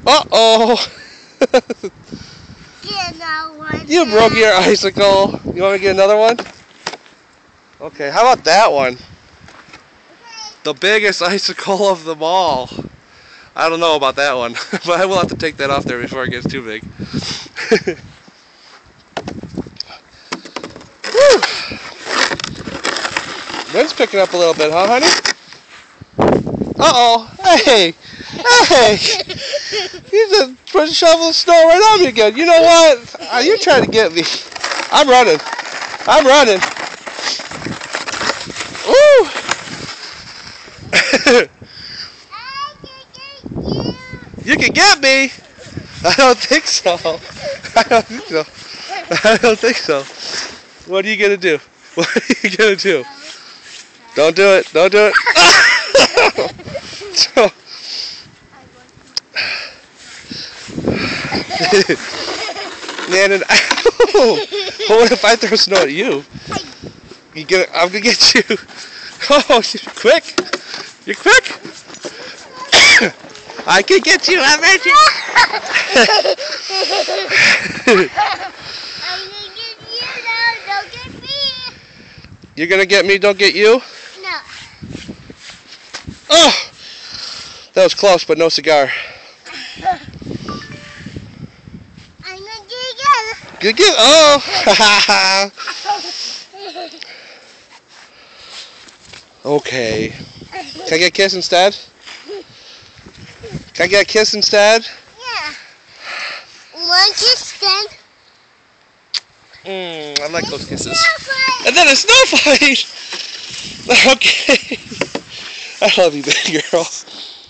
Uh-oh! You broke your icicle. You want me to get another one? Okay, how about that one? The biggest icicle of them all. I don't know about that one, but I will have to take that off there before it gets too big. Wind's picking up a little bit, huh, honey? Uh-oh. Hey! Hey! You just put a shovel of snow right on me again. You know what? You're trying to get me. I'm running. I'm running. Woo! You can get me? I don't think so. I don't think so. I don't think so. What are you going to do? What are you going to do? Don't do it. Don't do it. Man, what if I throw snow at you? I'm gonna get you. Oh, you're quick. You're quick. I can get you. I'm at you. Don't get me. You're gonna get me. Don't get you. No. Oh, that was close, but no cigar. I'm gonna do it again. Good. Oh. Okay. Can I get a kiss instead? Can I get a kiss instead? Yeah. One kiss then. I like those kisses. And then a snow fight! Okay. I love you, big girl.